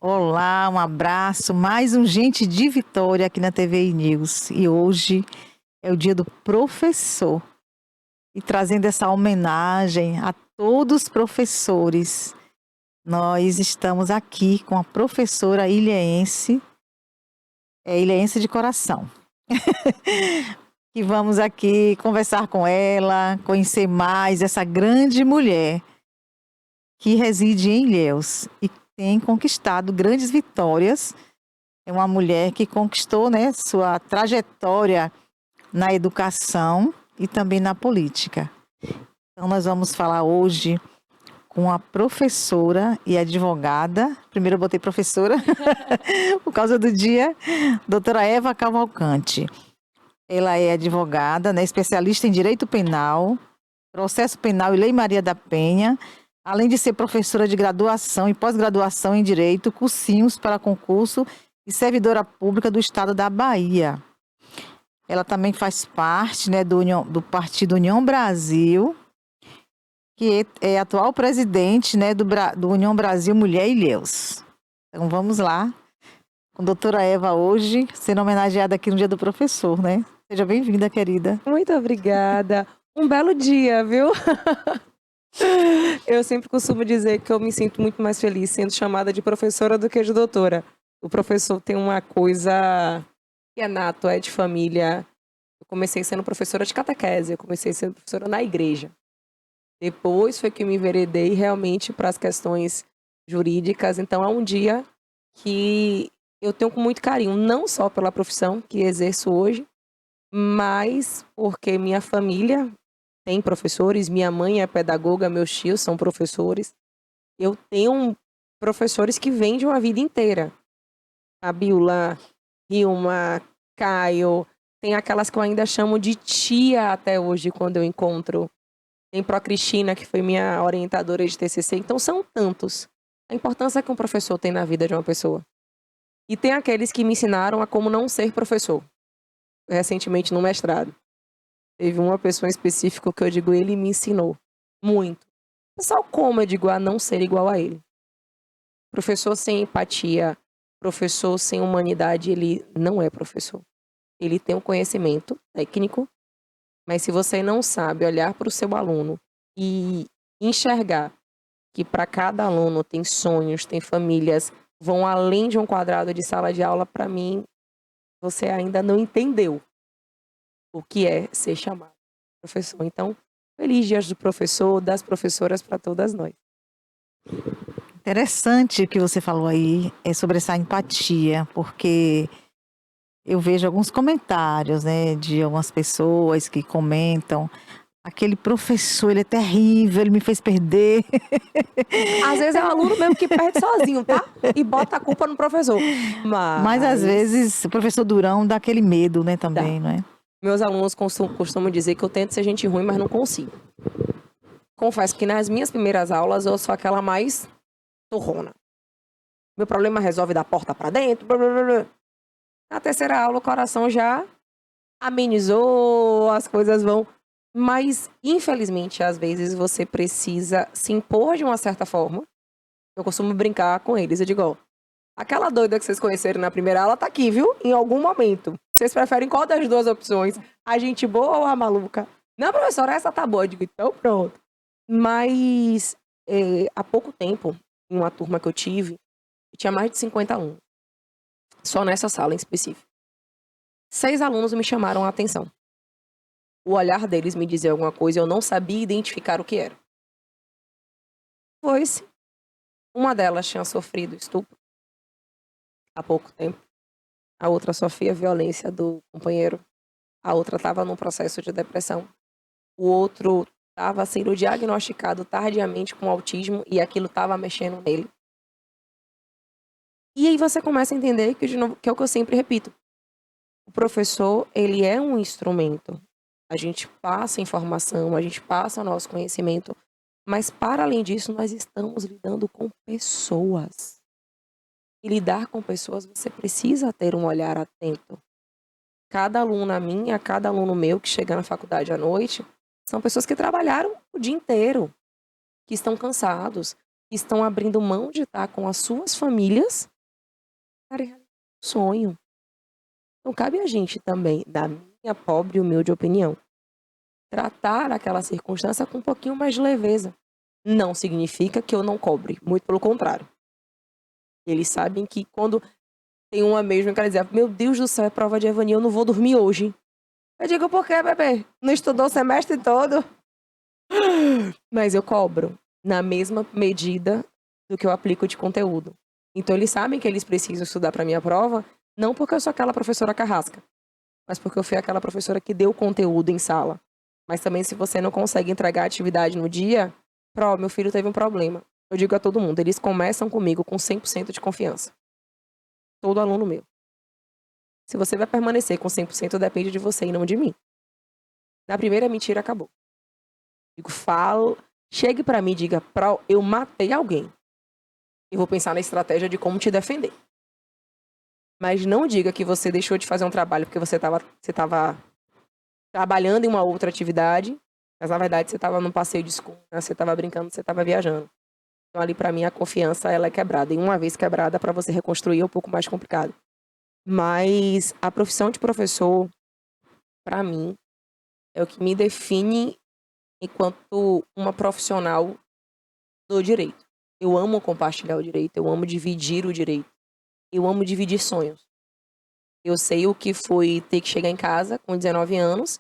Olá, um abraço, mais um Gente de Vitória aqui na TV News. E hoje é o dia do professor. E trazendo essa homenagem a todos os professores, nós estamos aqui com a professora ilhéense, ilhéense de coração. E vamos aqui conversar com ela, conhecer mais essa grande mulher que reside em Ilhéus e tem conquistado grandes vitórias. É uma mulher que conquistou, né, sua trajetória na educação e também na política. Então, nós vamos falar hoje com a professora e advogada. Primeiro eu botei professora, por causa do dia, doutora Eva Cavalcante. Ela é advogada, né, especialista em direito penal, processo penal e Lei Maria da Penha, além de ser professora de graduação e pós-graduação em direito, cursinhos para concurso e servidora pública do estado da Bahia. Ela também faz parte, né, do Partido União Brasil, que é atual presidente, né, do União Brasil Mulher e Ilhéus. Então vamos lá, com a doutora Eva hoje, sendo homenageada aqui no Dia do Professor, né? Seja bem-vinda, querida. Muito obrigada. Um belo dia, viu? Eu sempre costumo dizer que eu me sinto muito mais feliz sendo chamada de professora do que de doutora. O professor tem uma coisa que é nato, é de família. Eu comecei sendo professora de catequese, eu comecei sendo professora na igreja. Depois foi que eu me enveredei realmente para as questões jurídicas. Então é um dia que eu tenho com muito carinho, não só pela profissão que exerço hoje, mas porque minha família tem professores, minha mãe é pedagoga, meus tios são professores. Eu tenho professores que vêm de uma vida inteira. A Biula, Rilma, Caio, tem aquelas que eu ainda chamo de tia até hoje quando eu encontro. Tem Pro Cristina, que foi minha orientadora de TCC. Então são tantos. A importância que um professor tem na vida de uma pessoa. E tem aqueles que me ensinaram a como não ser professor. Recentemente no mestrado. Teve uma pessoa em específico que eu digo, ele me ensinou muito. Pessoal, como eu digo, a não ser igual a ele. Professor sem empatia, professor sem humanidade, ele não é professor. Ele tem um conhecimento técnico, mas se você não sabe olhar para o seu aluno e enxergar que para cada aluno tem sonhos, tem famílias, vão além de um quadrado de sala de aula, para mim, você ainda não entendeu o que é ser chamado professor. Então, feliz dias do professor, das professoras para todas nós. Interessante o que você falou aí sobre essa empatia, porque eu vejo alguns comentários, né, de algumas pessoas que comentam: aquele professor, ele é terrível, ele me fez perder. Às vezes é o aluno mesmo que perde sozinho, tá? E bota a culpa no professor. Mas às vezes o professor durão dá aquele medo, né, também, não é? Meus alunos costumam dizer que eu tento ser gente ruim, mas não consigo. Confesso que nas minhas primeiras aulas eu sou aquela mais torrona. Meu problema resolve da porta pra dentro. Blá, blá, blá, blá. Na terceira aula o coração já amenizou, as coisas vão. Mas, infelizmente, às vezes você precisa se impor de uma certa forma. Eu costumo brincar com eles. Eu digo, ó, aquela doida que vocês conheceram na primeira aula tá aqui, viu? Em algum momento. Vocês preferem qual das duas opções? A gente boa ou a maluca? Não, professora, essa tá boa. Eu digo, então pronto. Mas, há pouco tempo, em uma turma que eu tive, eu tinha mais de 50 alunos. Só nessa sala em específico. 6 alunos me chamaram a atenção. O olhar deles me dizia alguma coisa e eu não sabia identificar o que era. Foi-se. Uma delas tinha sofrido estupro há pouco tempo. A outra sofria violência do companheiro. A outra estava num processo de depressão. O outro estava sendo diagnosticado tardiamente com autismo e aquilo estava mexendo nele. E aí você começa a entender que, de novo, que é o que eu sempre repito. O professor, ele é um instrumento. A gente passa informação, a gente passa o nosso conhecimento, mas para além disso, nós estamos lidando com pessoas. E lidar com pessoas, você precisa ter um olhar atento. Cada aluna minha, cada aluno meu que chega na faculdade à noite, são pessoas que trabalharam o dia inteiro, que estão cansados, que estão abrindo mão de estar com as suas famílias Cara, é um sonho. Então cabe a gente também, da minha pobre e humilde opinião, tratar aquela circunstância com um pouquinho mais de leveza. Não significa que eu não cobre, muito pelo contrário. Eles sabem que quando tem uma mesmo que ela dizer, meu Deus do céu, é prova de Evani, eu não vou dormir hoje. Eu digo, por quê, bebê? Não estudou o semestre todo? Mas eu cobro na mesma medida do que eu aplico de conteúdo. Então eles sabem que eles precisam estudar para minha prova, não porque eu sou aquela professora carrasca, mas porque eu fui aquela professora que deu conteúdo em sala. Mas também se você não consegue entregar a atividade no dia, meu filho teve um problema. Eu digo a todo mundo, eles começam comigo com 100% de confiança. Todo aluno meu. Se você vai permanecer com 100% depende de você e não de mim. Na primeira mentira, acabou. Digo, chegue pra mim e diga, eu matei alguém. Eu vou pensar na estratégia de como te defender. Mas não diga que você deixou de fazer um trabalho porque você estava trabalhando em uma outra atividade, mas na verdade você estava num passeio de escola, você estava brincando, você estava viajando. Então ali pra mim a confiança ela é quebrada. E uma vez quebrada, para você reconstruir é um pouco mais complicado. Mas a profissão de professor, pra mim, é o que me define enquanto uma profissional do direito. Eu amo compartilhar o direito, eu amo dividir o direito, eu amo dividir sonhos. Eu sei o que foi ter que chegar em casa com 19 anos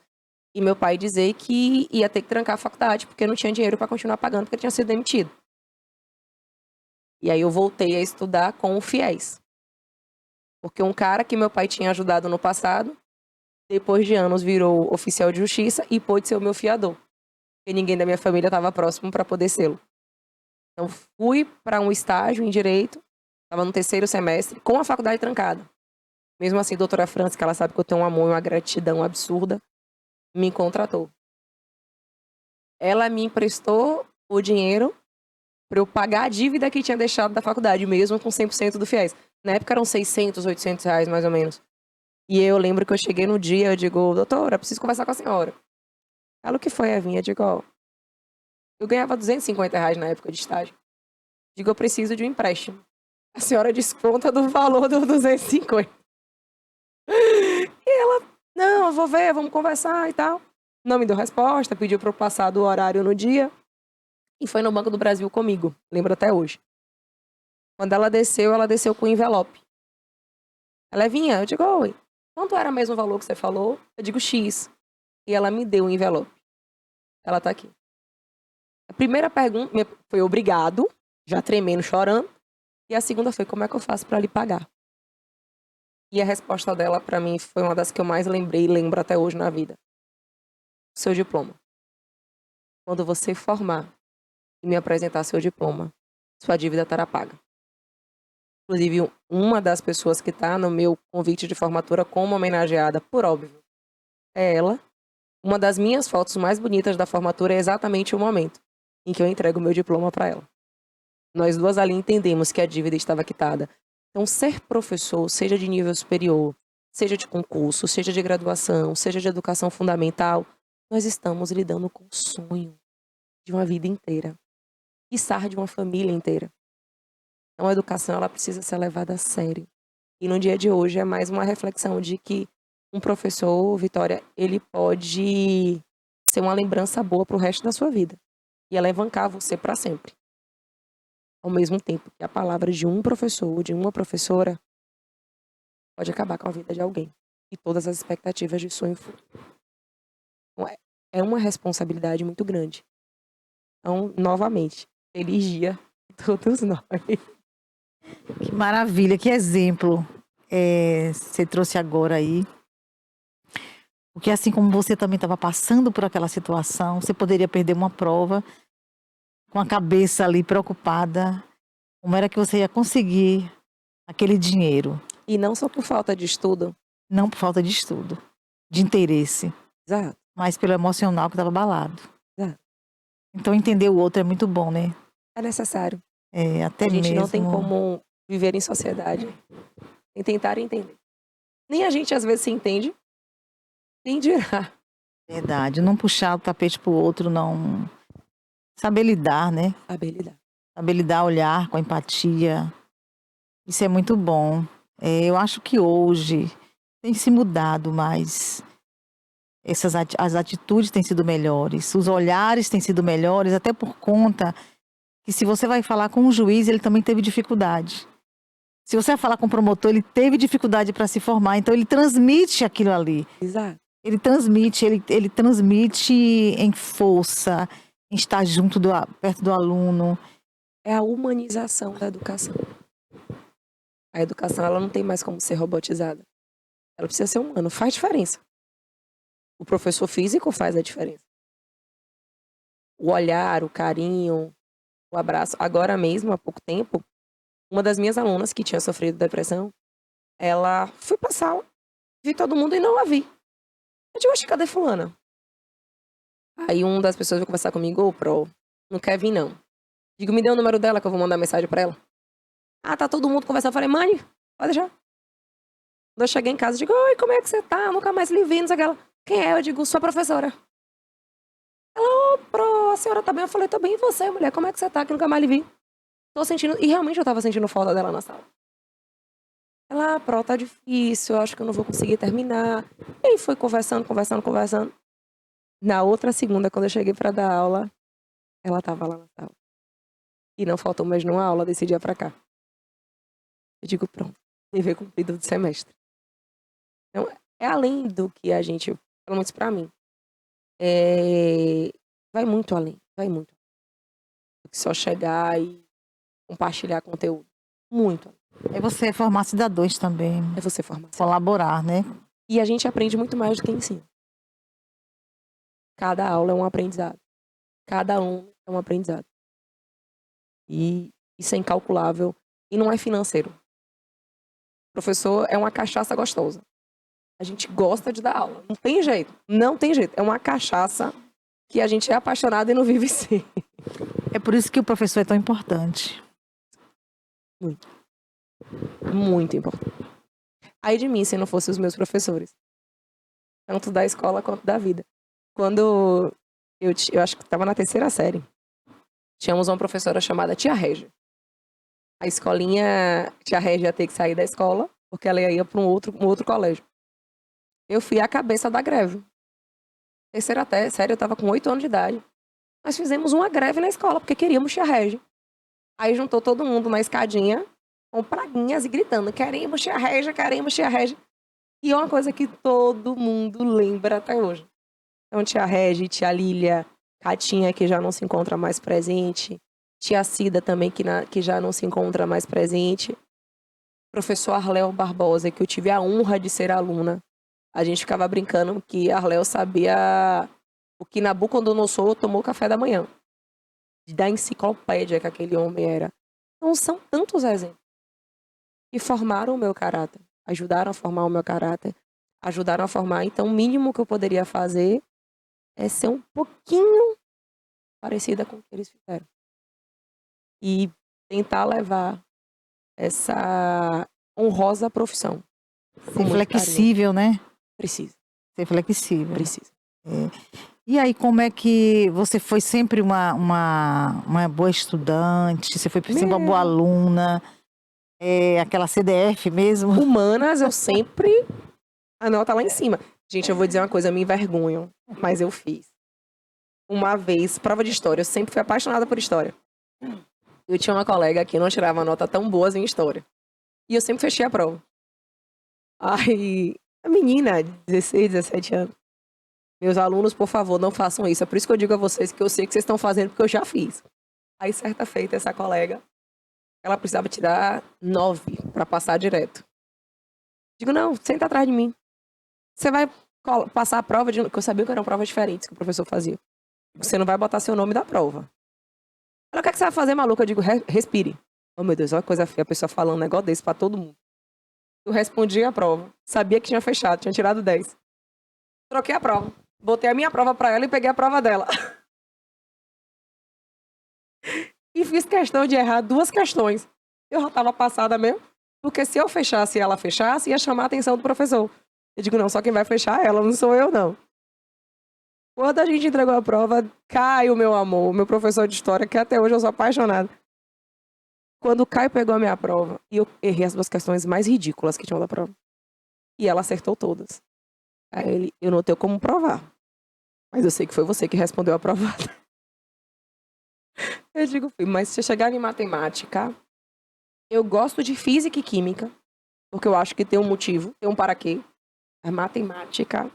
e meu pai dizer que ia ter que trancar a faculdade porque não tinha dinheiro para continuar pagando porque tinha sido demitido. E aí eu voltei a estudar com o FIES. Porque um cara que meu pai tinha ajudado no passado, depois de anos virou oficial de justiça e pôde ser o meu fiador. Porque ninguém da minha família estava próximo para poder sê-lo. Então fui para um estágio em direito, estava no 3º semestre, com a faculdade trancada. Mesmo assim, doutora França, que ela sabe que eu tenho um amor e uma gratidão absurda, me contratou. Ela me emprestou o dinheiro para eu pagar a dívida que tinha deixado da faculdade, mesmo com 100% do FIES. Na época eram 600, 800 reais, mais ou menos. E eu lembro que eu cheguei no dia, eu digo, doutora, preciso conversar com a senhora. Ela, o que foi, Evinha? Eu digo, ó, eu ganhava 250 reais na época de estágio. Digo, eu preciso de um empréstimo. A senhora desconta do valor dos 250. E ela, não, eu vou ver, vamos conversar e tal. Não me deu resposta, pediu para eu passar do horário no dia. E foi no Banco do Brasil comigo, lembro até hoje. Quando ela desceu com envelope. Ela vinha, eu digo, oi, quanto era mesmo o valor que você falou? Eu digo X. E ela me deu o envelope. Ela tá aqui. A primeira pergunta foi obrigado, já tremendo, chorando. E a segunda foi, como é que eu faço para lhe pagar? E a resposta dela, para mim, foi uma das que eu mais lembrei e lembro até hoje na vida. Seu diploma. Quando você formar e me apresentar seu diploma, sua dívida estará paga. Inclusive, uma das pessoas que está no meu convite de formatura como homenageada, por óbvio, é ela. Uma das minhas fotos mais bonitas da formatura é exatamente o momento em que eu entrego o meu diploma para ela. Nós duas ali entendemos que a dívida estava quitada. Então, ser professor, seja de nível superior, seja de concurso, seja de graduação, seja de educação fundamental, nós estamos lidando com o sonho de uma vida inteira. Quiçá de uma família inteira. Então, a educação ela precisa ser levada a sério. E no dia de hoje é mais uma reflexão de que um professor, Vitória, ele pode ser uma lembrança boa para o resto da sua vida. E alavancar você para sempre. Ao mesmo tempo que a palavra de um professor ou de uma professora pode acabar com a vida de alguém. E todas as expectativas de sonho futuro. Então, é uma responsabilidade muito grande. Então, novamente, feliz dia a todos nós. Que maravilha, que exemplo você trouxe agora aí. Porque assim como você também estava passando por aquela situação, você poderia perder uma prova com a cabeça ali preocupada. Como era que você ia conseguir aquele dinheiro? E não só por falta de estudo. Não por falta de estudo, de interesse, Exato. mas pelo emocional que estava abalado. Exato. Então entender o outro é muito bom, né? É necessário. Até a gente mesmo... não tem como viver em sociedade sem tentar entender. Nem a gente às vezes se entende, quem dirá. Verdade, não puxar o tapete pro outro, não... Saber lidar, né? Saber lidar. Saber lidar, olhar com empatia. Isso é muito bom. Eu acho que hoje tem se mudado mais. As atitudes têm sido melhores, os olhares têm sido melhores, até por conta que se você vai falar com um juiz, ele também teve dificuldade. Se você vai falar com o promotor, ele teve dificuldade para se formar, então ele transmite aquilo ali. Exato. Ele transmite em força, em estar perto do aluno. É a humanização da educação. A educação, ela não tem mais como ser robotizada. Ela precisa ser humana, faz diferença. O professor físico faz a diferença. O olhar, o carinho, o abraço. Agora mesmo, há pouco tempo, uma das minhas alunas que tinha sofrido depressão, ela foi pra sala, vi todo mundo e não a vi. Eu digo, oxe, cadê fulana? Aí uma das pessoas veio conversar comigo, ô, Pro, não quer vir não. Digo, me dê o número dela que eu vou mandar mensagem pra ela. Ah, tá todo mundo conversando. Eu falei, mãe, pode deixar. Quando eu cheguei em casa, eu digo, oi, como é que você tá? Eu nunca mais lhe vi, não sei o que ela. Quem é? Eu digo, sua professora. Ela, ô, Pro, a senhora tá bem? Eu falei, tô bem, e você, mulher? Como é que você tá? Que nunca mais lhe vi. Tô sentindo, e realmente eu tava sentindo falta dela na sala. Ela, Pro, tá difícil, eu acho que eu não vou conseguir terminar. E aí foi conversando. Na outra segunda, quando eu cheguei pra dar aula, ela tava lá na sala. E não faltou mais nenhuma aula desse dia pra cá. Eu digo, pronto, dever cumprido do semestre. Então, é além do que a gente, pelo menos pra mim, vai muito além, do que só chegar e compartilhar conteúdo. Muito além. É você formar cidadãos também, É você formar. colaborar, né? E a gente aprende muito mais do que ensina. Cada aula é um aprendizado. Cada aluno é um aprendizado. E isso é incalculável. E não é financeiro. O professor é uma cachaça gostosa. A gente gosta de dar aula. Não tem jeito. Não tem jeito. É uma cachaça que a gente é apaixonado e não vive sem. É por isso que o professor é tão importante. Muito. Muito importante. Aí de mim, se não fossem os meus professores. Tanto da escola quanto da vida. Quando eu acho que estava na 3ª série, tínhamos uma professora chamada Tia Régia. A escolinha, Tia Régia ia ter que sair da escola, porque ela ia para um outro colégio. Eu fui a cabeça da greve. 3ª série, eu estava com 8 anos de idade. Nós fizemos uma greve na escola, porque queríamos Tia Régia. Aí juntou todo mundo na escadinha, com praguinhas e gritando, queremos Tia Régia, queremos Tia Régia. E é uma coisa que todo mundo lembra até hoje. Então, Tia Régia, Tia Lília, Catinha, que já não se encontra mais presente, Tia Cida também, que já não se encontra mais presente, professor Arléo Barbosa, que eu tive a honra de ser aluna. A gente ficava brincando que Arléo sabia o que Nabucodonosor tomou café da manhã. Da enciclopédia que aquele homem era. Então, são tantos exemplos que formaram o meu caráter, ajudaram a formar o meu caráter, ajudaram a formar. Então, o mínimo que eu poderia fazer é ser um pouquinho parecida com o que eles fizeram. E tentar levar essa honrosa profissão. Ser flexível, né? Precisa. Ser flexível. Precisa. E aí, como é que você foi sempre uma boa estudante? Você foi sempre uma boa aluna? Aquela CDF mesmo? Humanas, eu sempre... A nota lá em cima. Gente, eu vou dizer uma coisa, eu me envergonho, mas eu fiz. Uma vez, prova de história, eu sempre fui apaixonada por história. Eu tinha uma colega que não tirava nota tão boas em história. E eu sempre fechei a prova. Aí, a menina, 16, 17 anos. Meus alunos, por favor, não façam isso. É por isso que eu digo a vocês que eu sei que vocês estão fazendo, porque eu já fiz. Aí, certa feita, essa colega, ela precisava tirar 9 para passar direto. Digo, não, senta atrás de mim. Você vai passar a prova, que eu sabia que eram provas diferentes que o professor fazia. Você não vai botar seu nome da prova. Ela, o que é que você vai fazer, maluca? Eu digo, respire. Oh, meu Deus, olha que coisa feia, a pessoa falando um negócio desse pra todo mundo. Eu respondi a prova. Sabia que tinha fechado, tinha tirado 10. Troquei a prova. Botei a minha prova pra ela e peguei a prova dela. E fiz questão de errar 2 questões. Eu já tava passada mesmo. Porque se eu fechasse e ela fechasse, ia chamar a atenção do professor. Eu digo, não, só quem vai fechar é ela, não sou eu, não. Quando a gente entregou a prova, Caio, meu amor, meu professor de história, que até hoje eu sou apaixonada. Quando o Caio pegou a minha prova, e eu errei as 2 questões mais ridículas que tinham da prova. E ela acertou todas. Aí ele, eu não tenho como provar. Mas eu sei que foi você que respondeu a prova. Eu digo, filho, mas se eu chegar em matemática, eu gosto de física e química, porque eu acho que tem um motivo, tem um para quê. É matemática.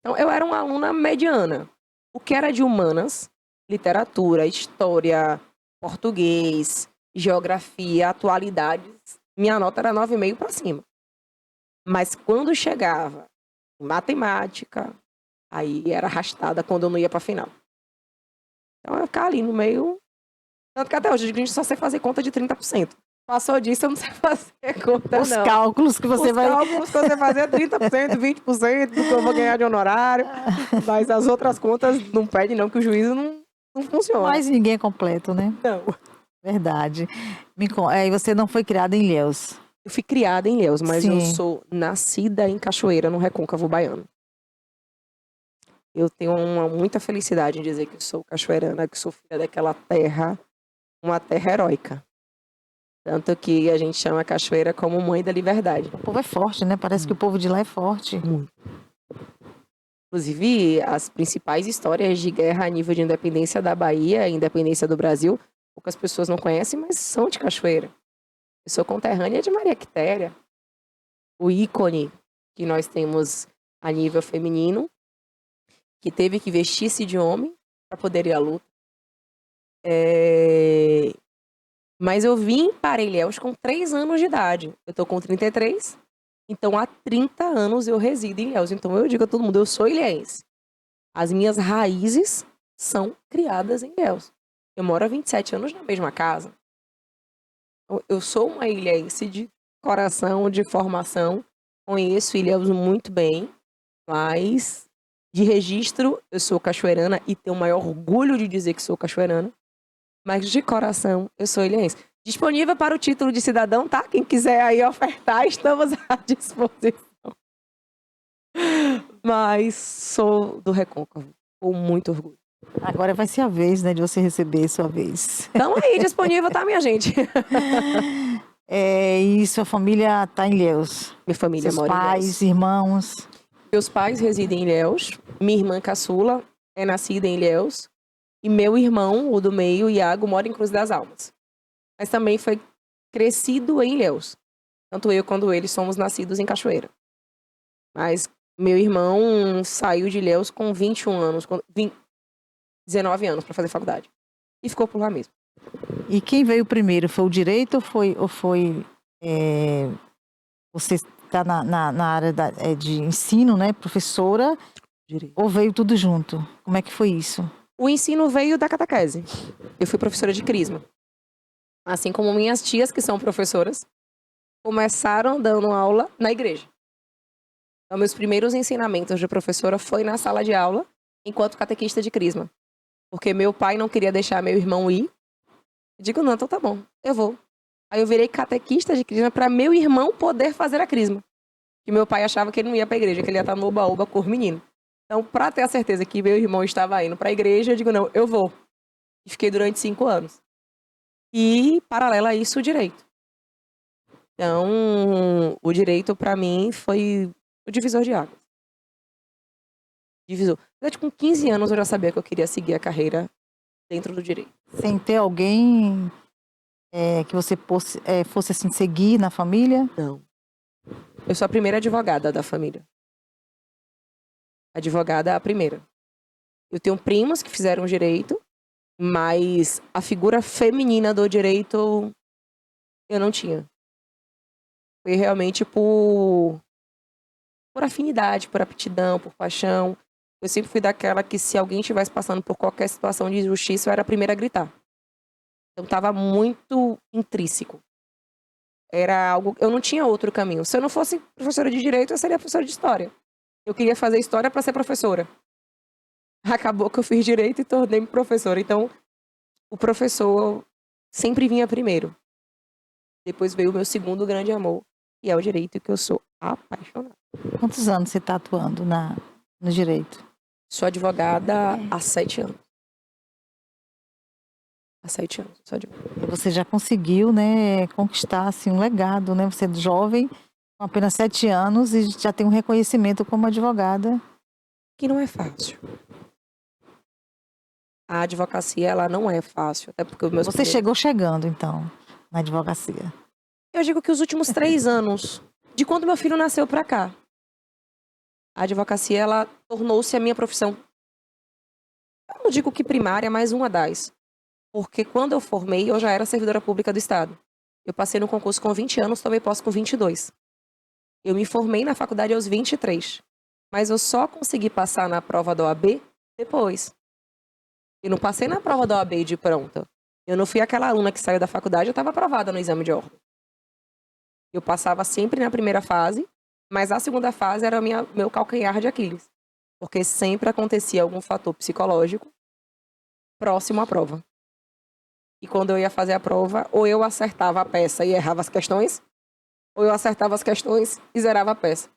Então, eu era uma aluna mediana. O que era de humanas, literatura, história, português, geografia, atualidades, minha nota era 9,5 para cima. Mas quando chegava em matemática, aí era arrastada quando eu não ia para a final. Então, eu ia ficar ali no meio. Tanto que até hoje a gente só sei fazer conta de 30%. Passou disso, eu não sei fazer conta, Os não. cálculos que você Os vai... cálculos que você fazer é 30%, 20% do que eu vou ganhar de honorário. Mas as outras contas não pede não, que o juízo não funciona. Mas ninguém é completo, né? Não. Verdade. E você não foi criada em Ilhéus? Eu fui criada em Ilhéus, mas eu Sim. sou nascida em Cachoeira, no Recôncavo Baiano. Eu tenho muita felicidade em dizer que eu sou cachoeirana, que sou filha daquela terra, uma terra heróica. Tanto que a gente chama a Cachoeira como mãe da liberdade. O povo é forte, né? Parece que o povo de lá é forte. Muito. Inclusive, as principais histórias de guerra a nível de independência da Bahia, independência do Brasil, poucas pessoas não conhecem, mas são de Cachoeira. Eu sou conterrânea de Maria Quitéria, o ícone que nós temos a nível feminino, que teve que vestir-se de homem para poder ir à luta. Mas eu vim para Ilhéus com 3 anos de idade. Eu tô com 33, então há 30 anos eu resido em Ilhéus. Então eu digo a todo mundo, eu sou ilhéense. As minhas raízes são criadas em Ilhéus. Eu moro há 27 anos na mesma casa. Eu sou uma ilhéense de coração, de formação. Conheço Ilhéus muito bem, mas de registro eu sou cachoeirana e tenho o maior orgulho de dizer que sou cachoeirana. Mas de coração eu sou ilhéense. Disponível para o título de cidadão, tá? Quem quiser aí ofertar, estamos à disposição. Mas sou do Recôncavo, com muito orgulho. Agora vai ser a vez, né, de você receber sua vez. Então aí, disponível, tá, minha gente? E sua família tá em Ilhéus? Minha família Seus mora em Ilhéus. pais, irmãos? Meus pais residem em Ilhéus. Minha irmã caçula é nascida em Ilhéus. E meu irmão, o do meio, Iago, mora em Cruz das Almas. Mas também foi crescido em Ilhéus. Tanto eu quanto ele somos nascidos em Cachoeira. Mas meu irmão saiu de Ilhéus com 21 anos, 19 anos para fazer faculdade. E ficou por lá mesmo. E quem veio primeiro? Foi o direito ou foi você está na área de ensino, né, professora? Direito. Ou veio tudo junto? Como é que foi isso? O ensino veio da catequese. Eu fui professora de crisma. Assim como minhas tias, que são professoras, começaram dando aula na igreja. Então, meus primeiros ensinamentos de professora foi na sala de aula, enquanto catequista de crisma. Porque meu pai não queria deixar meu irmão ir. Eu digo, não, então tá bom, eu vou. Aí eu virei catequista de crisma para meu irmão poder fazer a crisma. Que meu pai achava que ele não ia para a igreja, que ele ia estar no oba-oba com os meninos. Então, para ter a certeza que meu irmão estava indo para a igreja, eu digo, não, eu vou. E fiquei durante 5 anos. E, paralelo a isso, o direito. Então, o direito, para mim, foi o divisor de águas. Divisor. Com 15 anos, eu já sabia que eu queria seguir a carreira dentro do direito. Sem ter alguém que você fosse assim, seguir na família? Não. Eu sou a primeira advogada da família. Advogada a primeira. Eu tenho primos que fizeram direito, mas a figura feminina do direito eu não tinha. Foi realmente por afinidade, por aptidão, por paixão. Eu sempre fui daquela que se alguém estivesse passando por qualquer situação de injustiça, eu era a primeira a gritar. Então estava muito intrínseco. Era algo, eu não tinha outro caminho. Se eu não fosse professora de direito, eu seria professora de história. Eu queria fazer história para ser professora. Acabou que eu fiz direito e tornei-me professora. Então, o professor sempre vinha primeiro. Depois veio o meu segundo grande amor, que é o direito, que eu sou apaixonada. Quantos anos você está atuando no direito? Sou advogada há 7 anos. Há 7 anos, só de... Você já conseguiu, né, conquistar assim, um legado, né? Você é jovem, com apenas 7 anos, e já tem um reconhecimento como advogada. Que não é fácil. A advocacia, ela não é fácil, até porque os meus Você chegou chegando, então, na advocacia. Eu digo que os últimos 3 anos, de quando meu filho nasceu pra cá, a advocacia, ela tornou-se a minha profissão. Eu não digo que primária, mas uma das. Porque quando eu formei, eu já era servidora pública do Estado. Eu passei no concurso com 20 anos, tomei posse com 22. Eu me formei na faculdade aos 23. Mas eu só consegui passar na prova da OAB depois. Eu não passei na prova da OAB de pronta. Eu não fui aquela aluna que saiu da faculdade e estava aprovada no exame de ordem. Eu passava sempre na primeira fase, mas a segunda fase era meu calcanhar de Aquiles. Porque sempre acontecia algum fator psicológico próximo à prova. E quando eu ia fazer a prova, ou eu acertava a peça e errava as questões, ou eu acertava as questões e zerava a peça.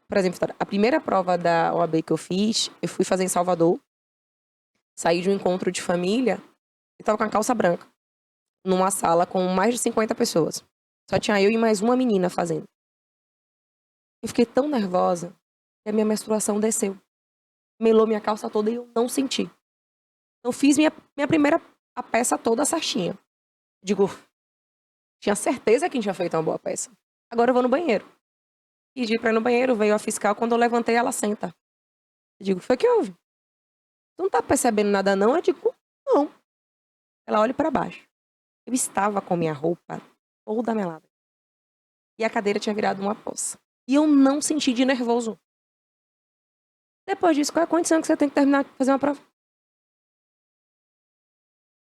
Por exemplo, a primeira prova da OAB que eu fiz, eu fui fazer em Salvador, saí de um encontro de família e estava com a calça branca, numa sala com mais de 50 pessoas. Só tinha eu e mais uma menina fazendo. Eu fiquei tão nervosa que a minha menstruação desceu. Melou minha calça toda e eu não senti. Eu fiz minha primeira a peça toda certinha. Digo, tinha certeza que tinha feito uma boa peça. Agora eu vou no banheiro. Pedi pra ir no banheiro, veio a fiscal, quando eu levantei, ela senta. Eu digo, foi que houve? Tu não tá percebendo nada não? Eu digo, não. Ela olha pra baixo. Eu estava com minha roupa toda melada. E a cadeira tinha virado uma poça. E eu não senti de nervoso. Depois disso, qual é a condição que você tem que terminar de fazer uma prova?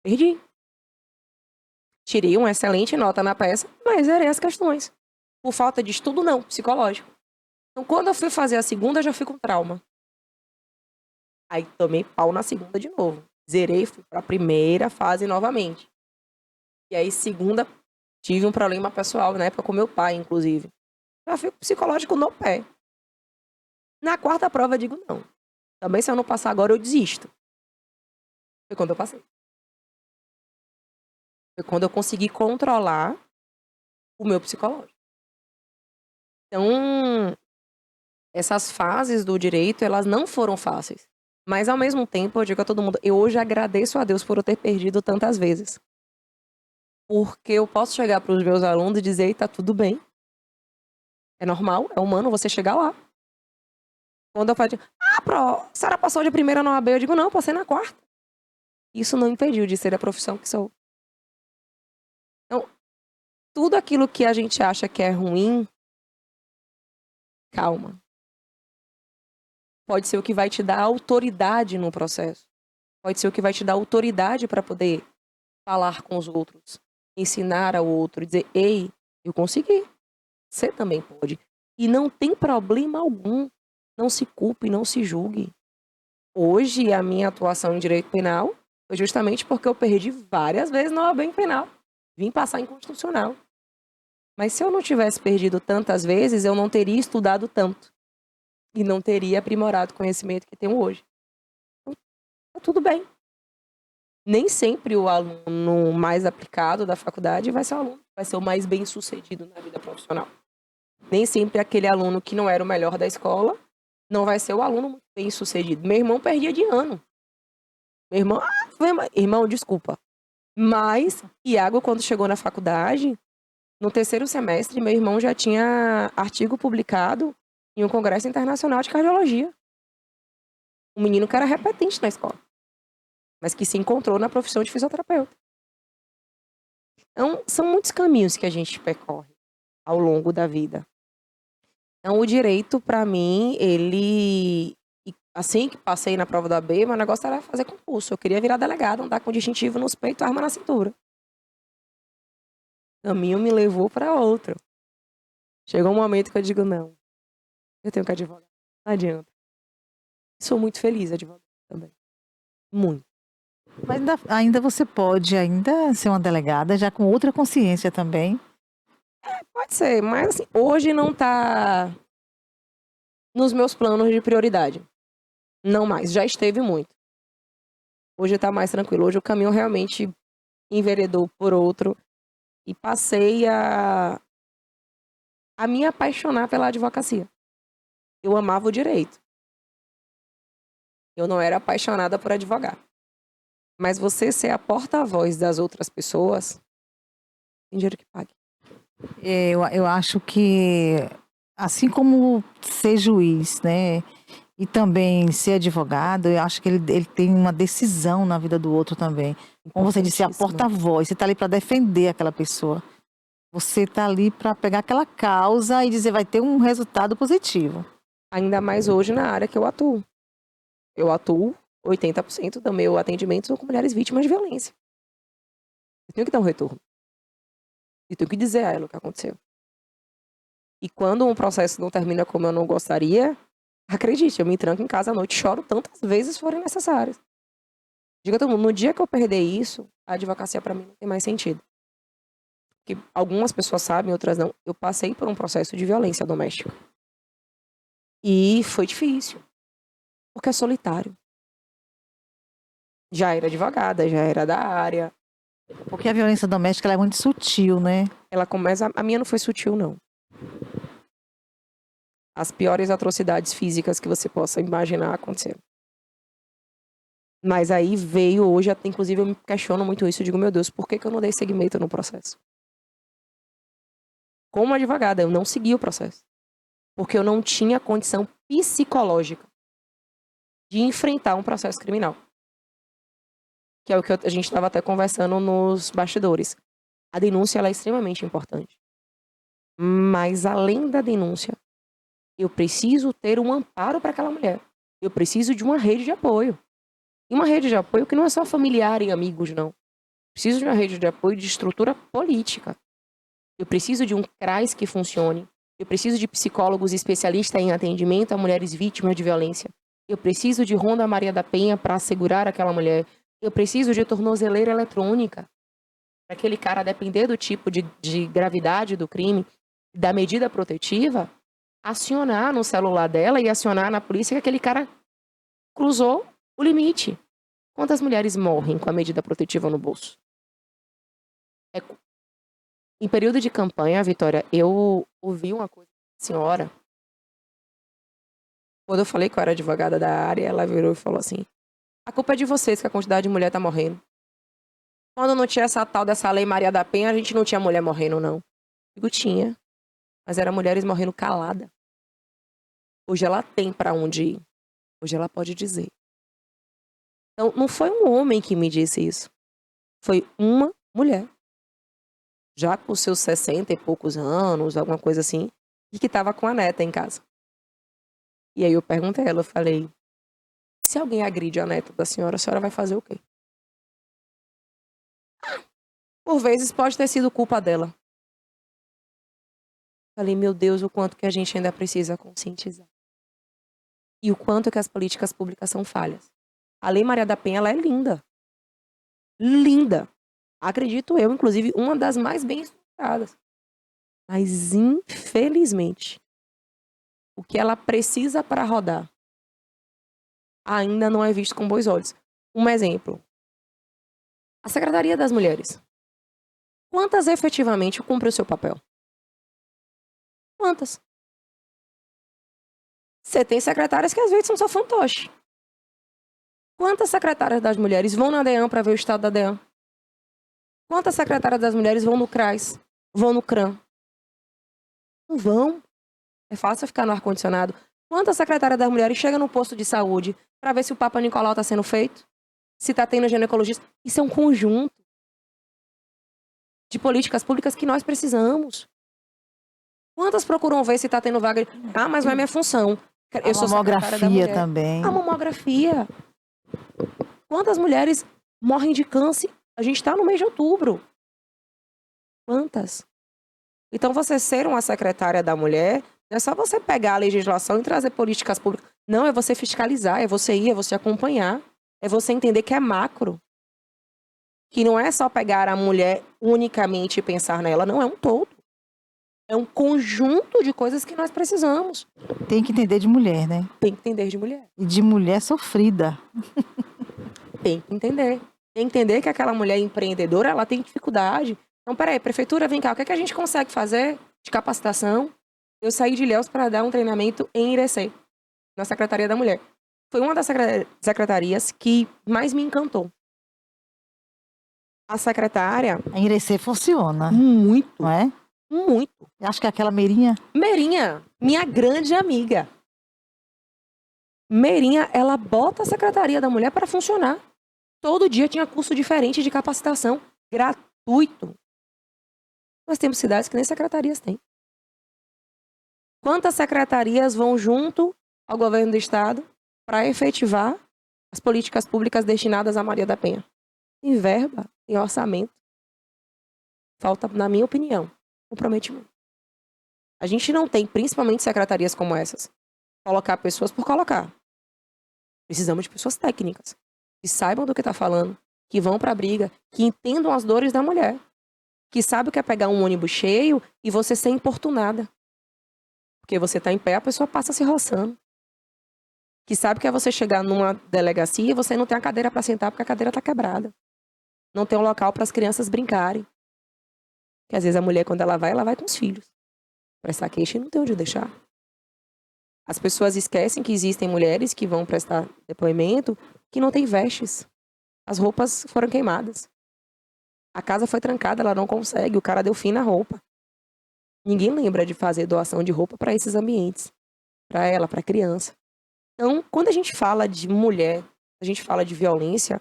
Perdi. Tirei uma excelente nota na peça, mas zerei as questões. Por falta de estudo, não, psicológico. Então, quando eu fui fazer a segunda, eu já fui com trauma. Aí tomei pau na segunda de novo. Zerei, fui pra primeira fase novamente. E aí, segunda, tive um problema pessoal, na época com meu pai, inclusive. Já fui com psicológico no pé. Na quarta prova, eu digo, não. Também, se eu não passar agora, eu desisto. Foi quando eu passei. Foi quando eu consegui controlar o meu psicológico. Então, essas fases do direito, elas não foram fáceis. Mas, ao mesmo tempo, eu digo a todo mundo, eu hoje agradeço a Deus por eu ter perdido tantas vezes. Porque eu posso chegar para os meus alunos e dizer, tá tudo bem. É normal, é humano você chegar lá. Quando eu falo, a senhora passou de primeira na OAB, eu digo, não, eu passei na quarta. Isso não impediu de ser a profissão que sou. Então, tudo aquilo que a gente acha que é ruim, calma. Pode ser o que vai te dar autoridade no processo. Pode ser o que vai te dar autoridade para poder falar com os outros, ensinar ao outro, dizer, ei, eu consegui. Você também pode. E não tem problema algum. Não se culpe, não se julgue. Hoje, a minha atuação em direito penal foi justamente porque eu perdi várias vezes na OAB em penal. Vim passar em constitucional. Mas se eu não tivesse perdido tantas vezes, eu não teria estudado tanto. E não teria aprimorado o conhecimento que tenho hoje. Então, tá tudo bem. Nem sempre o aluno mais aplicado da faculdade vai ser o aluno, vai ser o mais bem-sucedido na vida profissional. Nem sempre aquele aluno que não era o melhor da escola não vai ser o aluno muito bem-sucedido. Meu irmão perdia de ano. Meu irmão, irmão, desculpa. Mas, Iago, quando chegou na faculdade, no terceiro semestre, meu irmão já tinha artigo publicado em um congresso internacional de cardiologia. Um menino que era repetente na escola, mas que se encontrou na profissão de fisioterapeuta. Então, são muitos caminhos que a gente percorre ao longo da vida. Então, o direito, para mim, ele... Assim que passei na prova da OAB, meu negócio era fazer concurso. Eu queria virar delegado, andar com distintivo nos peitos, arma na cintura. O caminho me levou para outro. Chegou um momento que eu digo, não, eu tenho que advogar. Não adianta. Sou muito feliz advogando também. Muito. Mas ainda você pode ainda ser uma delegada, já com outra consciência também. Pode ser, mas assim, hoje não tá nos meus planos de prioridade. Não mais, já esteve muito. Hoje tá mais tranquilo. Hoje o caminho realmente enveredou por outro e passei a me apaixonar pela advocacia. Eu amava o direito. Eu não era apaixonada por advogar. Mas você ser a porta-voz das outras pessoas, tem dinheiro que pague. Eu acho que, assim como ser juiz, né? E também ser advogado, eu acho que ele tem uma decisão na vida do outro também. Como você disse, a Importantíssimo. porta-voz, você está ali para defender aquela pessoa. Você está ali para pegar aquela causa e dizer vai ter um resultado positivo. Ainda mais hoje na área que eu atuo. Eu atuo 80% do meu atendimento são com mulheres vítimas de violência. Eu tenho que dar um retorno. E tenho que dizer a ela o que aconteceu. E quando um processo não termina como eu não gostaria, acredite, eu me tranco em casa à noite, choro tantas vezes forem necessárias. Diga a todo mundo, no dia que eu perder isso, a advocacia para mim não tem mais sentido. Porque algumas pessoas sabem, outras não. Eu passei por um processo de violência doméstica. E foi difícil. Porque é solitário. Já era advogada, já era da área. Porque a violência doméstica ela é muito sutil, né? Ela começa. A minha não foi sutil, não. As piores atrocidades físicas que você possa imaginar aconteceram. Mas aí veio hoje, inclusive eu me questiono muito isso. Eu digo, meu Deus, por que eu não dei seguimento no processo? Como advogada, eu não segui o processo. Porque eu não tinha condição psicológica de enfrentar um processo criminal. Que é o que a gente estava até conversando nos bastidores. A denúncia ela é extremamente importante. Mas além da denúncia, eu preciso ter um amparo para aquela mulher. Eu preciso de uma rede de apoio. E uma rede de apoio que não é só familiar e amigos, não. Preciso de uma rede de apoio de estrutura política. Eu preciso de um CRAS que funcione. Eu preciso de psicólogos especialistas em atendimento a mulheres vítimas de violência. Eu preciso de Ronda Maria da Penha para assegurar aquela mulher. Eu preciso de tornozeleira eletrônica. Para aquele cara, depender do tipo de gravidade do crime, da medida protetiva, acionar no celular dela e acionar na polícia que aquele cara cruzou o limite. Quantas mulheres morrem com a medida protetiva no bolso? Em período de campanha, Vitória, eu ouvi uma coisa da senhora. Quando eu falei que eu era advogada da área, ela virou e falou assim: a culpa é de vocês que a quantidade de mulher tá morrendo. Quando não tinha essa tal dessa lei Maria da Penha, a gente não tinha mulher morrendo, não. Eu digo, tinha. Mas eram mulheres morrendo calada. Hoje ela tem para onde ir. Hoje ela pode dizer. Então, não foi um homem que me disse isso. Foi uma mulher. Já com seus 60 e poucos anos, alguma coisa assim, e que estava com a neta em casa. E aí eu perguntei a ela, eu falei, se alguém agride a neta da senhora, a senhora vai fazer o quê? Por vezes pode ter sido culpa dela. Falei, meu Deus, o quanto que a gente ainda precisa conscientizar. E o quanto que as políticas públicas são falhas. A Lei Maria da Penha, ela é linda. Linda. Acredito eu, inclusive, uma das mais bem estruturadas. Mas, infelizmente, o que ela precisa para rodar ainda não é visto com bons olhos. Um exemplo. A Secretaria das Mulheres. Quantas efetivamente cumpre o seu papel? Quantas? Você tem secretárias que às vezes são só fantoche. Quantas secretárias das mulheres vão na DEAN para ver o estado da DEAN? Quantas secretárias das mulheres vão no CRAS? Vão no CRAM? Não vão. É fácil ficar no ar-condicionado. Quantas secretárias das mulheres chegam no posto de saúde para ver se o Papa Nicolau está sendo feito? Se está tendo ginecologista? Isso é um conjunto de políticas públicas que nós precisamos. Quantas procuram ver se está tendo vaga? Ah, mas não é minha função. Eu sou secretária da mulher. Também. A mamografia. Quantas mulheres morrem de câncer? A gente está no mês de outubro. Quantas? Então, você ser uma secretária da mulher, não é só você pegar a legislação e trazer políticas públicas. Não, é você fiscalizar, é você ir, é você acompanhar. É você entender que é macro. Que não é só pegar a mulher unicamente e pensar nela. Não, é um todo. É um conjunto de coisas que nós precisamos. Tem que entender de mulher, né? Tem que entender de mulher. E de mulher sofrida. Tem que entender. Entender que aquela mulher empreendedora, ela tem dificuldade. Então, peraí, prefeitura, vem cá, o que é que a gente consegue fazer de capacitação? Eu saí de Ilhéus para dar um treinamento em Irecê, na Secretaria da Mulher. Foi uma das secretarias que mais me encantou. A secretária... A Irecê funciona, Muito, não é? muito. Eu acho que é aquela Meirinha. Meirinha, minha grande amiga. Meirinha, ela bota a Secretaria da Mulher para funcionar. Todo dia tinha curso diferente de capacitação, gratuito. Nós temos cidades que nem secretarias têm. Quantas secretarias vão junto ao governo do estado para efetivar as políticas públicas destinadas a Maria da Penha? Tem verba, tem orçamento. Falta, na minha opinião, comprometimento. A gente não tem, principalmente secretarias como essas, colocar pessoas por colocar. Precisamos de pessoas técnicas, que saibam do que está falando, que vão para a briga, que entendam as dores da mulher, que sabe o que é pegar um ônibus cheio e você ser importunada. Porque você está em pé, a pessoa passa se roçando. Que sabe que é você chegar numa delegacia e você não tem a cadeira para sentar porque a cadeira está quebrada. Não tem um local para as crianças brincarem. Porque às vezes a mulher, quando ela vai com os filhos. Prestar queixa e não tem onde deixar. As pessoas esquecem que existem mulheres que vão prestar depoimento que não tem vestes. As roupas foram queimadas. A casa foi trancada, ela não consegue, o cara deu fim na roupa. Ninguém lembra de fazer doação de roupa para esses ambientes. Para ela, para a criança. Então, quando a gente fala de mulher, a gente fala de violência,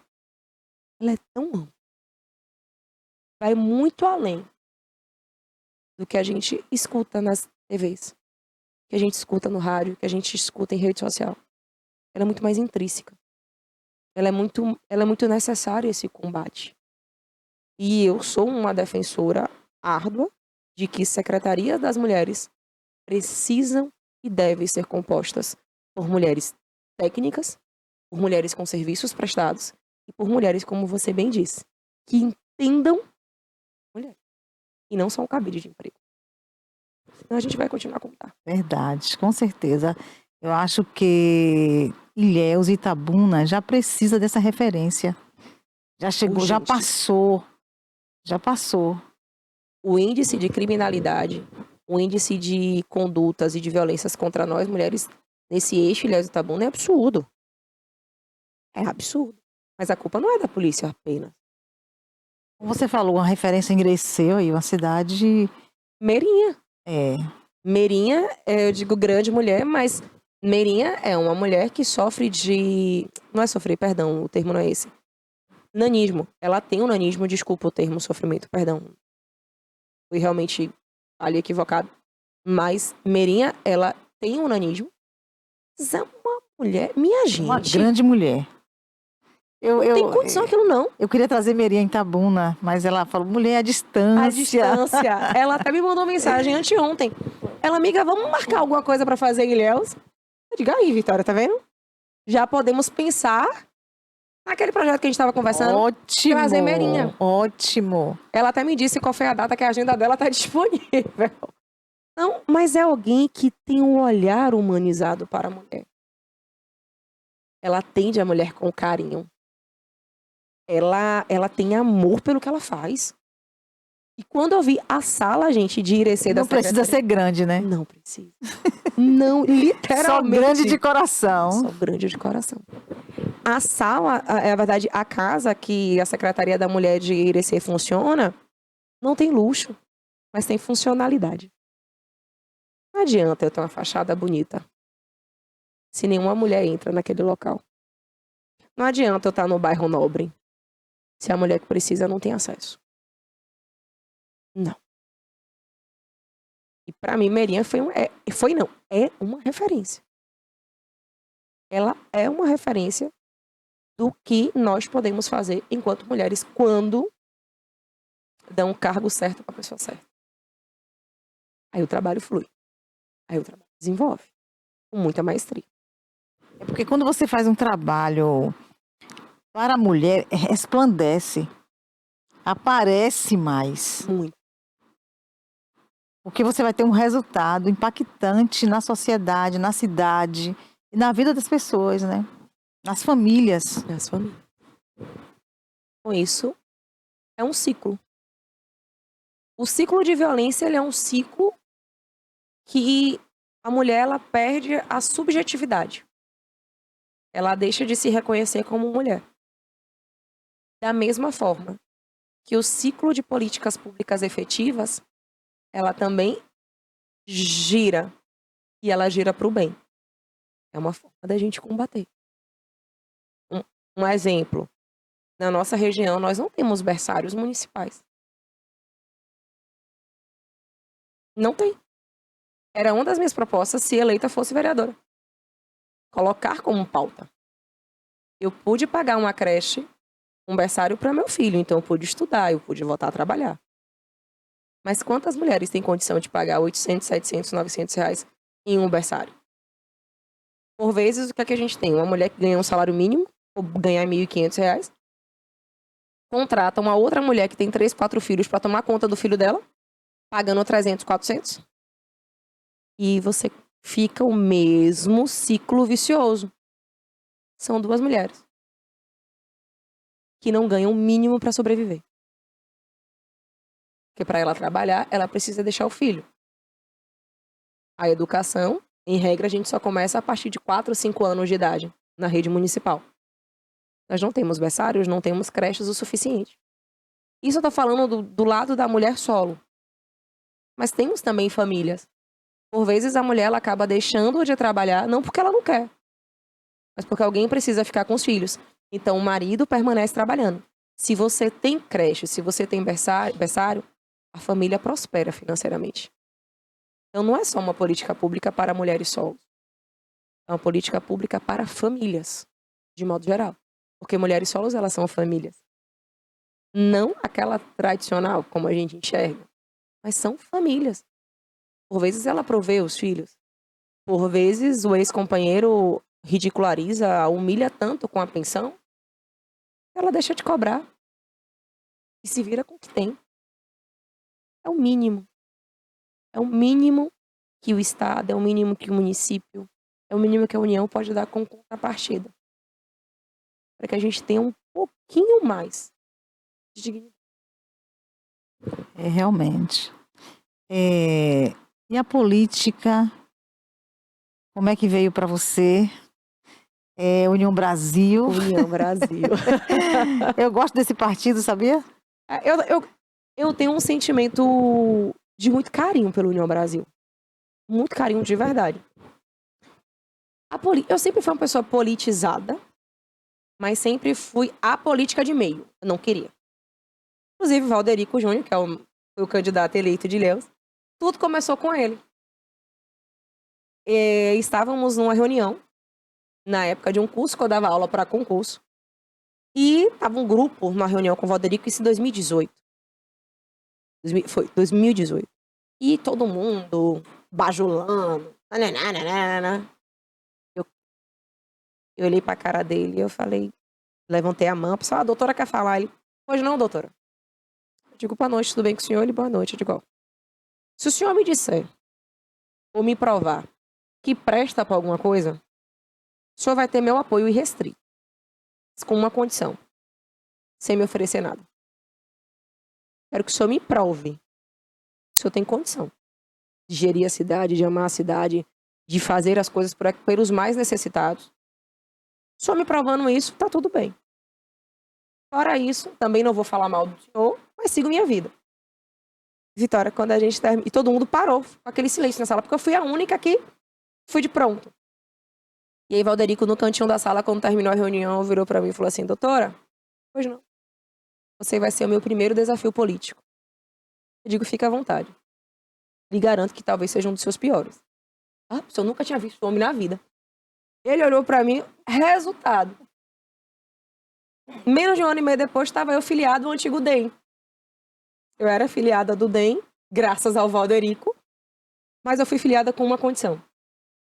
ela é tão ampla. Vai muito além do que a gente escuta nas TVs, que a gente escuta no rádio, que a gente escuta em rede social. Ela é muito mais intrínseca. Ela é muito necessária esse combate. E eu sou uma defensora árdua de que secretarias das mulheres precisam e devem ser compostas por mulheres técnicas, por mulheres com serviços prestados e por mulheres, como você bem disse, que entendam mulher e não só um cabide de emprego. Senão a gente vai continuar a contar. Verdade, com certeza. Eu acho que Ilhéus e Itabuna já precisa dessa referência. Já chegou, já Urgente. passou. Já passou. O índice de criminalidade, o índice de condutas e de violências contra nós, mulheres, nesse eixo Ilhéus e Itabuna é absurdo. É absurdo. Mas a culpa não é da polícia apenas. Como você falou, uma referência em Irecê, aí, uma cidade... Meirinha. É, Meirinha, eu digo grande mulher, mas Meirinha é uma mulher que sofre de... Não é sofrer, perdão, o termo não é esse. Nanismo. Ela tem um nanismo, desculpa o termo sofrimento, perdão. Fui realmente ali equivocado. Mas Meirinha, ela tem um nanismo. Mas é uma mulher, minha gente. uma grande mulher. Não tem condição aquilo não. Eu queria trazer Meirinha em Itabuna, mas ela falou, mulher, à distância. A distância. Ela até me mandou mensagem anteontem. Ela, amiga, vamos marcar alguma coisa pra fazer em Ilhéus? Eu digo, aí, Vitória, tá vendo? Já podemos pensar naquele projeto que a gente tava conversando. Ótimo. Trazer Meirinha. Ótimo. Ela até me disse qual foi a data que a agenda dela tá disponível. Não, mas é alguém que tem um olhar humanizado para a mulher. Ela atende a mulher com carinho. Ela tem amor pelo que ela faz. E quando eu vi a sala, gente, de Irecê da Não precisa ser grande, né? Não precisa. Não, literalmente. Só grande de coração. Só grande de coração. A sala, na verdade, a casa que a Secretaria da Mulher de Irecê funciona, não tem luxo, mas tem funcionalidade. Não adianta eu ter uma fachada bonita se nenhuma mulher entra naquele local. Não adianta eu estar no bairro nobre se a mulher que precisa não tem acesso. Não. E pra mim, Meirinha é uma referência. Ela é uma referência do que nós podemos fazer enquanto mulheres quando dão o cargo certo para a pessoa certa. Aí o trabalho flui. Aí o trabalho desenvolve com muita maestria. É porque quando você faz um trabalho para a mulher, resplandece. Aparece mais. Muito. Porque você vai ter um resultado impactante na sociedade, na cidade e na vida das pessoas, né? Nas famílias. Nas famílias. com isso é um ciclo. O ciclo de violência, ele é um ciclo que a mulher, ela perde a subjetividade. Ela deixa de se reconhecer como mulher. Da mesma forma que o ciclo de políticas públicas efetivas, ela também gira. E ela gira para o bem. É uma forma da gente combater. Um exemplo. Na nossa região, nós não temos berçários municipais. Não tem. Era uma das minhas propostas se eleita fosse vereadora. Colocar como pauta. Eu pude pagar uma creche, um berçário para meu filho, então eu pude estudar, eu pude voltar a trabalhar. Mas quantas mulheres têm condição de pagar 800, 700, 900 reais em um berçário? Por vezes, o que é que a gente tem? Uma mulher que ganha um salário mínimo, ou ganhar 1.500 reais, contrata uma outra mulher que tem 3, 4 filhos para tomar conta do filho dela, pagando 300, 400. E você fica o mesmo ciclo vicioso. São duas mulheres que não ganham o mínimo para sobreviver. Porque para ela trabalhar, ela precisa deixar o filho. A educação, em regra, a gente só começa a partir de 4 ou 5 anos de idade na rede municipal. Nós não temos berçários, não temos creches o suficiente. Isso eu tô falando do lado da mulher solo. Mas temos também famílias. Por vezes a mulher ela acaba deixando de trabalhar, não porque ela não quer, mas porque alguém precisa ficar com os filhos. Então o marido permanece trabalhando. Se você tem creche, se você tem berçário, a família prospera financeiramente. Então não é só uma política pública para mulheres solos. É uma política pública para famílias, de modo geral. Porque mulheres solos, elas são famílias. Não aquela tradicional, como a gente enxerga, mas são famílias. Por vezes ela provê os filhos. Por vezes o ex-companheiro ridiculariza, humilha tanto com a pensão, que ela deixa de cobrar. E se vira com o que tem. É o mínimo. É o mínimo que o Estado, é o mínimo que o município, é o mínimo que a União pode dar com contrapartida. Para que a gente tenha um pouquinho mais de dignidade. Realmente. E a política, como é que veio para você? União Brasil. União Brasil. Eu gosto desse partido, sabia? Eu tenho um sentimento de muito carinho pelo União Brasil. Muito carinho de verdade. Eu sempre fui uma pessoa politizada, mas sempre fui apolítica de meio. Eu não queria. Inclusive, Valderico Júnior, que é o candidato eleito de Ilhéus, tudo começou com ele. Estávamos numa reunião, na época de um curso, que eu dava aula para concurso, e estava um grupo numa reunião com o Valderico, isso em 2018. Foi 2018. E todo mundo bajulando. Eu olhei pra cara dele e eu falei, levantei a mão, pessoal, a doutora quer falar. Ele, pois não, doutora. Eu digo, boa noite, tudo bem com o senhor? Ele, boa noite. Eu digo, ó, se o senhor me disser, ou me provar, que presta pra alguma coisa, o senhor vai ter meu apoio irrestrito. Com uma condição. Sem me oferecer nada. Quero que o senhor me prove. O senhor tem condição de gerir a cidade, de amar a cidade, de fazer as coisas pelos mais necessitados. Só me provando isso, tá tudo bem. Fora isso, também não vou falar mal do senhor, mas sigo minha vida. Vitória, quando a gente termina... E todo mundo parou, com aquele silêncio na sala, porque eu fui a única que fui de pronto. E aí, Valderico, no cantinho da sala, quando terminou a reunião, virou pra mim e falou assim, doutora, pois não. Você vai ser o meu primeiro desafio político. Eu digo, fica à vontade. Lhe garanto que talvez seja um dos seus piores. Ah, eu nunca tinha visto homem na vida. Ele olhou pra mim, resultado. Menos de 1 ano e meio depois, estava eu filiado ao antigo DEM. Eu era filiada do DEM, graças ao Valderico, mas eu fui filiada com uma condição.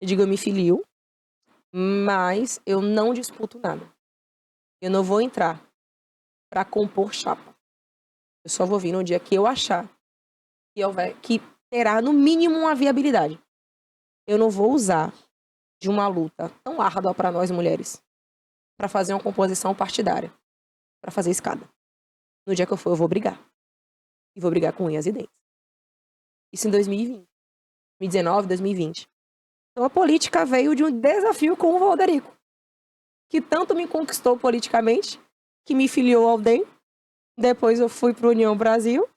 Eu digo, eu me filio, mas eu não disputo nada. Eu não vou entrar para compor chapa. Eu só vou vir no dia que eu achar que terá, no mínimo, uma viabilidade. Eu não vou usar de uma luta tão árdua para nós mulheres para fazer uma composição partidária, para fazer escada. No dia que eu for, eu vou brigar. E vou brigar com unhas e dentes. Isso em 2020. 2019, 2020. Então a política veio de um desafio com o Valderico, que tanto me conquistou politicamente, que me filiou ao DEM. Depois eu fui para a União Brasil.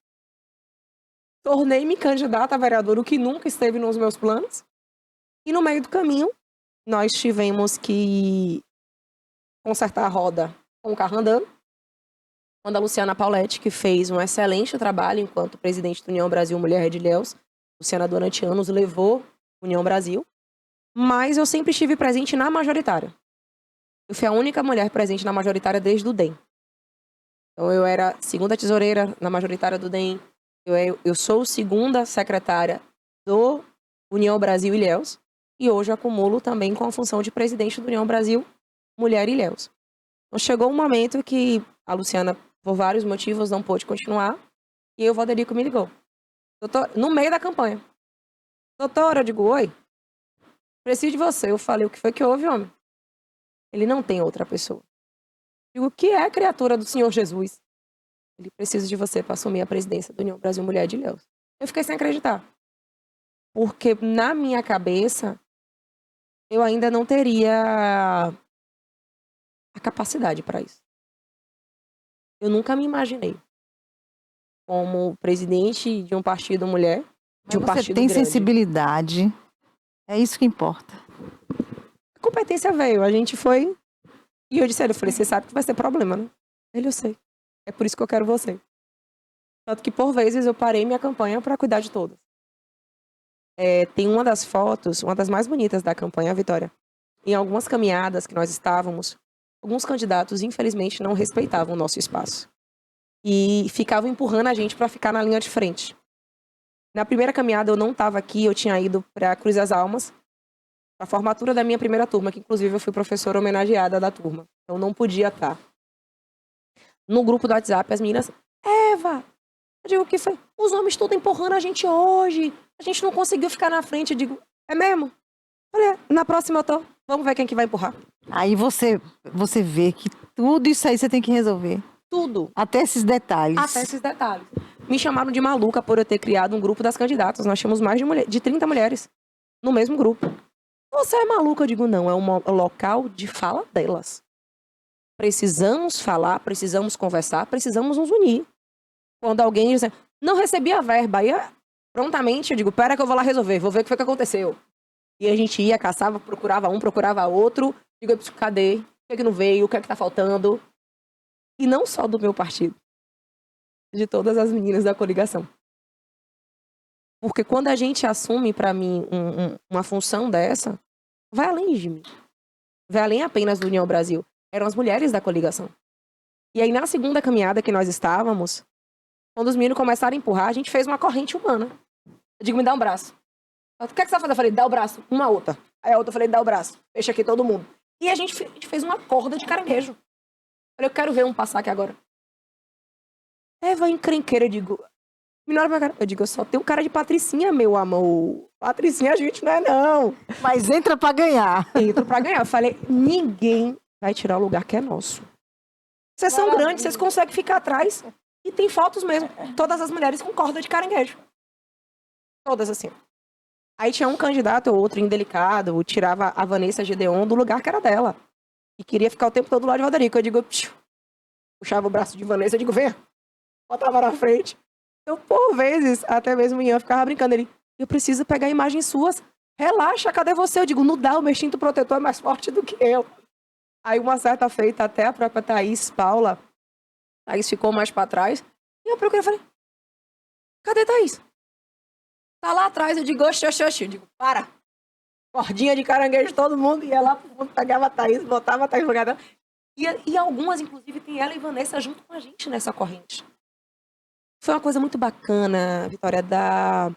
Tornei-me candidata a vereador, o que nunca esteve nos meus planos. E no meio do caminho, nós tivemos que consertar a roda com o carro andando. Quando a Luciana Pauletti, que fez um excelente trabalho enquanto presidente da União Brasil Mulher de Ilhéus, Luciana durante anos levou a União Brasil. Mas eu sempre estive presente na majoritária. Eu fui a única mulher presente na majoritária desde o DEM. Então eu era segunda tesoureira na majoritária do DEM. Eu sou segunda secretária do União Brasil Ilhéus. E hoje acumulo também com a função de presidente do União Brasil Mulher Ilhéus. Então chegou um momento que a Luciana, por vários motivos, não pôde continuar. E aí o Valderico me ligou. Doutor, no meio da campanha. Doutora, eu digo, oi. Preciso de você. Eu falei, o que foi que houve, homem? Ele não tem outra pessoa. Eu digo, o que é a criatura do Senhor Jesus? Ele precisa de você para assumir a presidência da União Brasil Mulher de Ilhéus. Eu fiquei sem acreditar. Porque na minha cabeça, eu ainda não teria a capacidade para isso. Eu nunca me imaginei como presidente de um partido mulher, de um partido Você tem grande. sensibilidade, é isso que importa. A competência veio, a gente foi. E eu disse a ele, eu falei, você sabe que vai ser problema, né? Ele, eu sei. É por isso que eu quero você. Tanto que, por vezes, eu parei minha campanha para cuidar de todas. Tem uma das fotos, uma das mais bonitas da campanha, Vitória. Em algumas caminhadas que nós estávamos, alguns candidatos, infelizmente, não respeitavam o nosso espaço. E ficavam empurrando a gente para ficar na linha de frente. Na primeira caminhada, eu não estava aqui, eu tinha ido para Cruz das Almas, a formatura da minha primeira turma, que inclusive eu fui professora homenageada da turma. Então não podia estar. No grupo do WhatsApp, as meninas, Eva, eu digo, o que foi? Os homens tudo empurrando a gente hoje. A gente não conseguiu ficar na frente. Eu digo, é mesmo? Olha, na próxima eu tô. Vamos ver quem que vai empurrar. Aí você vê que tudo isso aí você tem que resolver. Tudo. Até esses detalhes. Até esses detalhes. Me chamaram de maluca por eu ter criado um grupo das candidatas. Nós tínhamos mais de 30 mulheres no mesmo grupo. Você é maluca? Eu digo, não, é um local de fala delas. Precisamos falar, precisamos conversar, precisamos nos unir. Quando alguém diz, não recebi a verba, aí prontamente eu digo, pera que eu vou lá resolver, vou ver o que foi que aconteceu. E a gente ia, caçava, procurava um, procurava outro. Digo, cadê? O que é que não veio? O que é que tá faltando? E não só do meu partido. De todas as meninas da coligação. Porque quando a gente assume, para mim, uma função dessa, vai além de mim. Vai além apenas do União Brasil. Eram as mulheres da coligação. E aí, na segunda caminhada que nós estávamos, quando os meninos começaram a empurrar, a gente fez uma corrente humana. Eu digo, me dá um braço. O que é que você vai fazer? Eu falei, dá o braço. Uma outra. Aí a outra eu falei, dá o braço. Fecha aqui todo mundo. E a gente fez uma corda de caranguejo. Eu falei, eu quero ver um passar aqui agora. Eva encrenqueira, eu digo, me olha pra cara. Eu digo, eu só tenho cara de patricinha, meu amor. Patricinha a gente não é, não. Mas entra pra ganhar. Entro pra ganhar. Eu falei, ninguém vai tirar o lugar que é nosso. Vocês são grandes, vocês conseguem ficar atrás. E tem fotos mesmo. Todas as mulheres com corda de caranguejo. Todas assim. Aí tinha um candidato ou outro indelicado, tirava a Vanessa Gedeon do lugar que era dela. E queria ficar o tempo todo lá de Valderico. Eu digo, puxava o braço de Vanessa, eu digo, vem. Botava na frente. Eu, por vezes, até mesmo o Ian ficava brincando. Ele, eu preciso pegar imagens suas. Relaxa, cadê você? Eu digo, não dá, o meu instinto protetor é mais forte do que eu. Aí uma certa feita, até a própria Thaís Paula, Thaís ficou mais pra trás. E eu procurei e falei, cadê Thaís? Tá lá atrás, eu digo, oxi. Eu digo, para. Cordinha de caranguejo todo mundo. Ia lá pro fundo, pegava a Thaís, botava a Thaís no lugar dela. E algumas, inclusive, tem ela e Vanessa junto com a gente nessa corrente. Foi uma coisa muito bacana, Vitória, da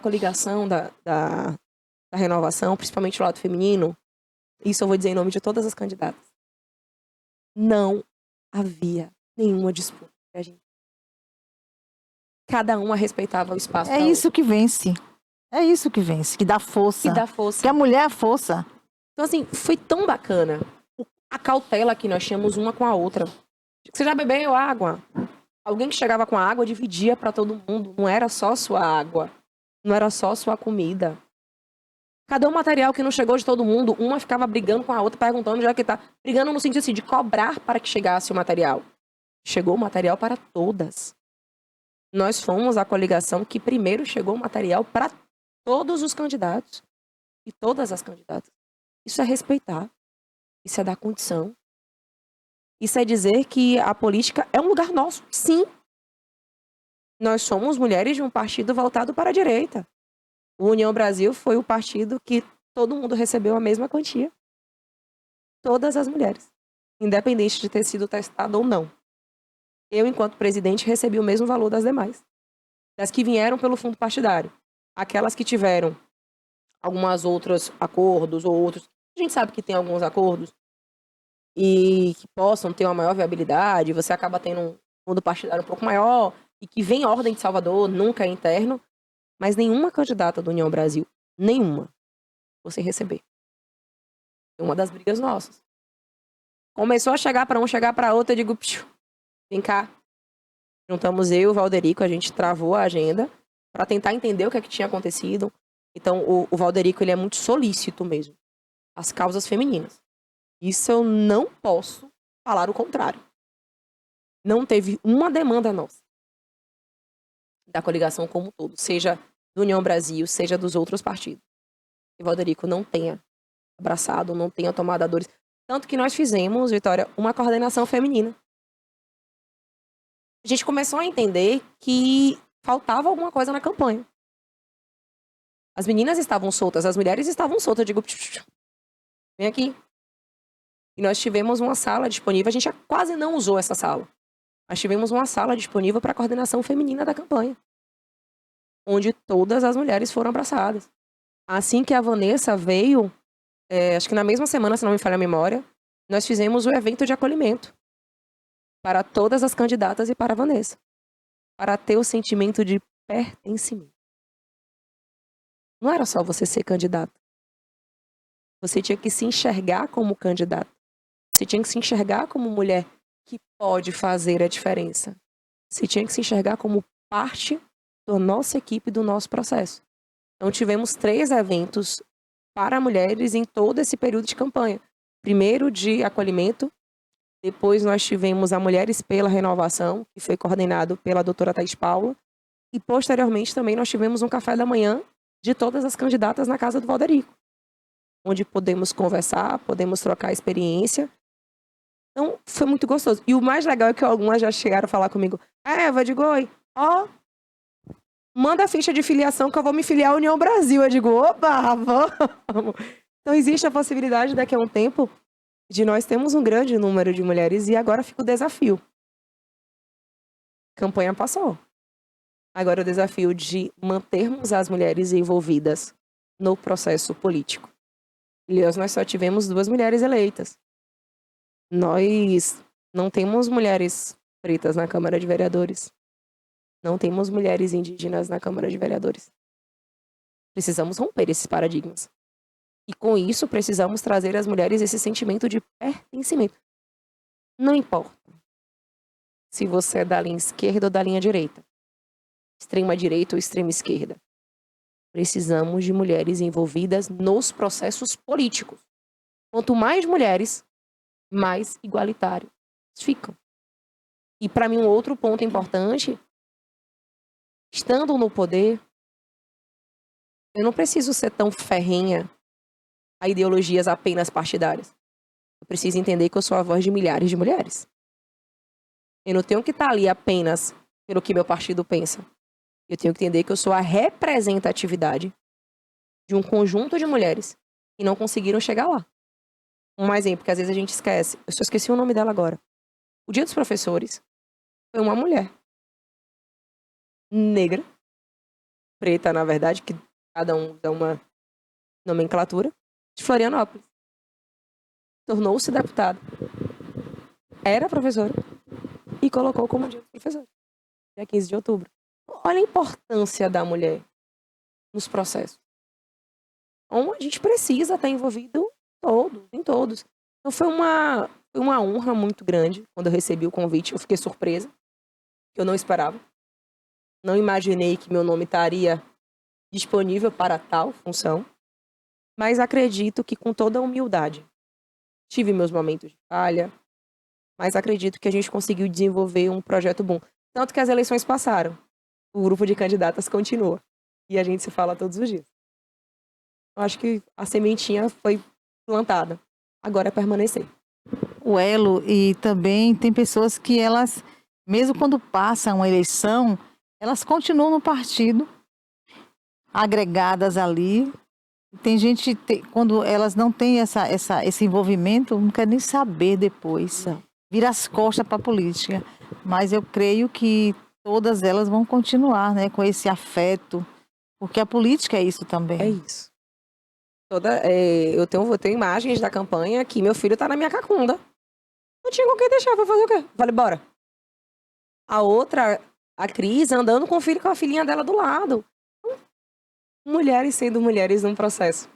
coligação, da renovação, principalmente o lado feminino. Isso eu vou dizer em nome de todas as candidatas. Não havia nenhuma disputa pra gente. Cada uma respeitava o espaço da isso que vence. É isso que vence, que dá força. Que dá força. Que a mulher é força. Então, assim, foi tão bacana a cautela que nós tínhamos uma com a outra. Você já bebeu água? Alguém que chegava com a água dividia para todo mundo. Não era só sua água. Não era só sua comida. Cadê o material que não chegou de todo mundo? Uma ficava brigando com a outra, perguntando onde é que tá. Brigando no sentido assim, de cobrar para que chegasse o material. Chegou o material para todas. Nós fomos a coligação que primeiro chegou o material para todos os candidatos. E todas as candidatas. Isso é respeitar. Isso é dar condição. Isso é dizer que a política é um lugar nosso. Sim. Nós somos mulheres de um partido voltado para a direita. O União Brasil foi o partido que todo mundo recebeu a mesma quantia. Todas as mulheres. Independente de ter sido testado ou não. Eu, enquanto presidente, recebi o mesmo valor das demais. Das que vieram pelo fundo partidário. Aquelas que tiveram alguns outros acordos ou outros. A gente sabe que tem alguns acordos e que possam ter uma maior viabilidade. Você acaba tendo um fundo partidário um pouco maior e que vem ordem de Salvador, nunca é interno. Mas nenhuma candidata do União Brasil, nenhuma, você receber. É uma das brigas nossas. Começou a chegar para um, chegar para outro, eu digo, vem cá. Juntamos eu e o Valderico, a gente travou a agenda para tentar entender o que é que tinha acontecido. Então, o Valderico, ele é muito solícito mesmo. As causas femininas. Isso eu não posso falar o contrário. Não teve uma demanda nossa. Da coligação como um todo, seja do União Brasil, seja dos outros partidos. E Valderico não tenha abraçado, não tenha tomado a dores. Tanto que nós fizemos, Vitória, uma coordenação feminina. A gente começou a entender que faltava alguma coisa na campanha. As meninas estavam soltas, as mulheres estavam soltas. Eu digo, vem aqui. E nós tivemos uma sala disponível, a gente quase não usou essa sala. Nós tivemos uma sala disponível para a coordenação feminina da campanha, onde todas as mulheres foram abraçadas. Assim que a Vanessa veio, acho que na mesma semana, se não me falha a memória, nós fizemos o evento de acolhimento para todas as candidatas e para a Vanessa, para ter o sentimento de pertencimento. Não era só você ser candidata. Você tinha que se enxergar como candidata. Você tinha que se enxergar como mulher que pode fazer a diferença. Você tinha que se enxergar como parte da nossa equipe, do nosso processo. Então, tivemos 3 eventos para mulheres em todo esse período de campanha. Primeiro de acolhimento, depois nós tivemos a Mulheres pela Renovação, que foi coordenado pela doutora Thaís Paula, e posteriormente também nós tivemos um café da manhã de todas as candidatas na casa do Valderico, onde podemos conversar, podemos trocar experiência. Então, foi muito gostoso. E o mais legal é que algumas já chegaram a falar comigo. Eva, digo, oi, manda a ficha de filiação que eu vou me filiar à União Brasil. Eu digo, opa, vamos. Então, existe a possibilidade daqui a um tempo de nós termos um grande número de mulheres e agora fica o desafio. A campanha passou. Agora o desafio de mantermos as mulheres envolvidas no processo político. Aliás, nós só tivemos 2 mulheres eleitas. Nós não temos mulheres pretas na Câmara de Vereadores. Não temos mulheres indígenas na Câmara de Vereadores. Precisamos romper esses paradigmas. E com isso, precisamos trazer às mulheres esse sentimento de pertencimento. Não importa se você é da linha esquerda ou da linha direita. Extrema direita ou extrema esquerda. Precisamos de mulheres envolvidas nos processos políticos. Quanto mais mulheres, mais igualitário ficam. E para mim um outro ponto importante, estando no poder, eu não preciso ser tão ferrenha a ideologias apenas partidárias. Eu preciso entender que eu sou a voz de milhares de mulheres. Eu não tenho que estar ali apenas pelo que meu partido pensa. Eu tenho que entender que eu sou a representatividade de um conjunto de mulheres que não conseguiram chegar lá. Um exemplo que às vezes a gente esquece. Eu só esqueci o nome dela agora. O Dia dos Professores foi uma mulher negra, preta, na verdade, que cada um dá uma nomenclatura, de Florianópolis. Tornou-se deputada. Era professora. E colocou como Dia dos Professores. Dia 15 de outubro. Olha a importância da mulher nos processos. Então, a gente precisa estar envolvido em todos. Então, foi uma honra muito grande quando eu recebi o convite. Eu fiquei surpresa. que eu não esperava. Não imaginei que meu nome estaria disponível para tal função. Mas acredito que com toda a humildade. Tive meus momentos de falha, mas acredito que a gente conseguiu desenvolver um projeto bom. Tanto que as eleições passaram. O grupo de candidatas continua. E a gente se fala todos os dias. Eu acho que a sementinha foi plantada. Agora é permanecer. O elo, e também tem pessoas que elas, mesmo quando passam uma eleição, elas continuam no partido, agregadas ali. Tem gente, quando elas não têm esse envolvimento, não quer nem saber depois. Não. Vira as costas para a política. Mas eu creio que todas elas vão continuar, né, com esse afeto, porque a política é isso também. É isso. Eu tenho imagens da campanha que meu filho tá na minha cacunda. Não tinha com quem deixar, vai fazer o quê? Falei, bora. A outra, a Cris, andando com o filho, com a filhinha dela do lado. Mulheres sendo mulheres num processo.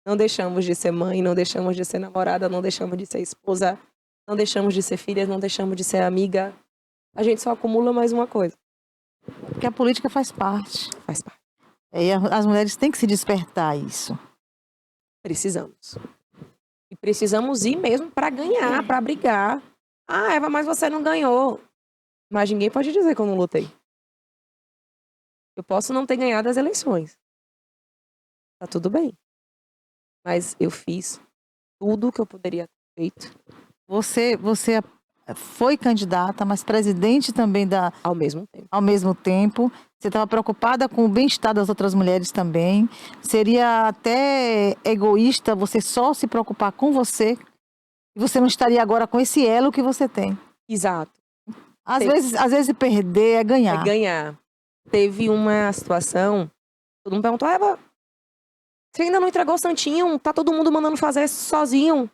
Não deixamos de ser mãe, não deixamos de ser namorada, não deixamos de ser esposa, não deixamos de ser filha, não deixamos de ser amiga. A gente só acumula mais uma coisa. Porque a política faz parte. Faz parte. E as mulheres têm que se despertar a isso. Precisamos. E precisamos ir mesmo para ganhar, para brigar. Ah, Eva, mas você não ganhou. Mas ninguém pode dizer que eu não lutei. Eu posso não ter ganhado as eleições. Tá tudo bem. Mas eu fiz tudo o que eu poderia ter feito. Você foi candidata, mas presidente também Ao mesmo tempo. ao mesmo tempo. Você estava preocupada com o bem-estar das outras mulheres também. Seria até egoísta você só se preocupar com você. E você não estaria agora com esse elo que você tem. Exato. Às vezes perder é ganhar. É ganhar. Teve uma situação, todo mundo perguntou, Eva, você ainda não entregou o santinho? Tá todo mundo mandando fazer sozinho.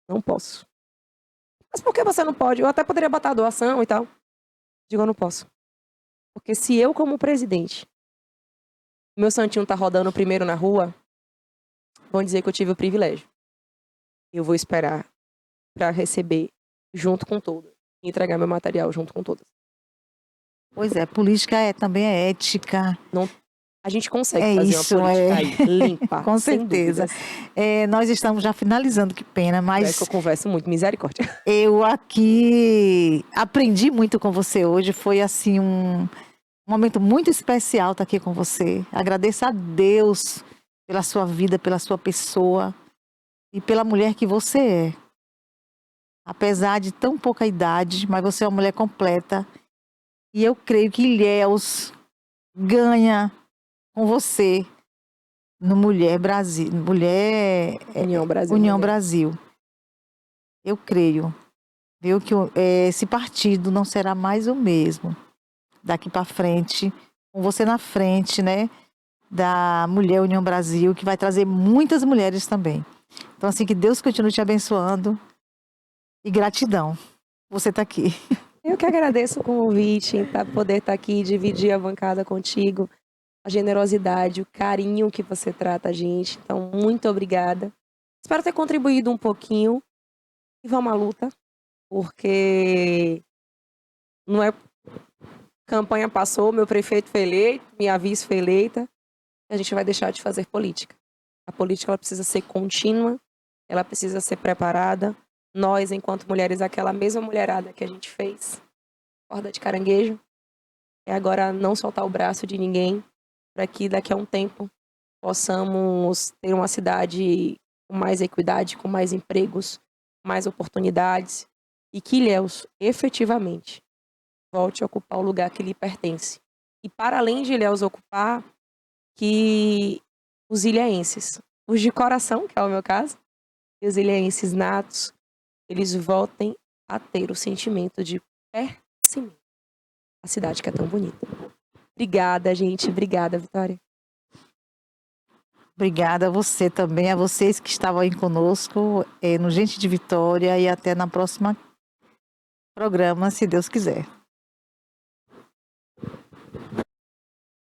Não posso. Mas por que você não pode? Eu até poderia botar a doação e tal. Digo, eu não posso. Porque se eu, como presidente, meu santinho tá rodando primeiro na rua, vão dizer que eu tive o privilégio. Eu vou esperar para receber junto com todas. E entregar meu material junto com todas. Pois é, política também é ética. A gente consegue fazer isso, uma política aí, limpa. Com sem certeza. dúvidas. Nós estamos já finalizando, que pena, É mas que eu converso muito, misericórdia. eu aqui aprendi muito com você hoje. Foi assim um momento muito especial estar aqui com você. Agradeço a Deus pela sua vida, pela sua pessoa e pela mulher que você é. Apesar de tão pouca idade, mas você é uma mulher completa. E eu creio que Ilhéus ganha com você no Mulher Brasil, União Brasil. União Brasil. Eu creio, viu, que esse partido não será mais o mesmo daqui para frente, com você na frente, né, da Mulher União Brasil, que vai trazer muitas mulheres também. Então, assim, que Deus continue te abençoando e gratidão. Você está aqui. Eu que agradeço o convite, poder estar aqui e dividir a bancada contigo. A generosidade, o carinho que você trata a gente. Então, muito obrigada. Espero ter contribuído um pouquinho. E vamos à luta, porque não é campanha passou, meu prefeito foi eleito, minha vice foi eleita, a gente vai deixar de fazer política. A política ela precisa ser contínua, ela precisa ser preparada. Nós, enquanto mulheres, aquela mesma mulherada que a gente fez, corda de caranguejo, é agora não soltar o braço de ninguém, para que daqui a um tempo possamos ter uma cidade com mais equidade, com mais empregos, mais oportunidades, e que Ilhéus, efetivamente, volte a ocupar o lugar que lhe pertence. E para além de Ilhéus ocupar, que os ilhéenses, os de coração, que é o meu caso, e os ilhéenses natos, eles voltem a ter o sentimento de pertencimento à cidade que é tão bonita. Obrigada, gente. Obrigada, Vitória. Obrigada a você também, a vocês que estavam aí conosco no Gente de Vitória, e até na próxima programa, se Deus quiser.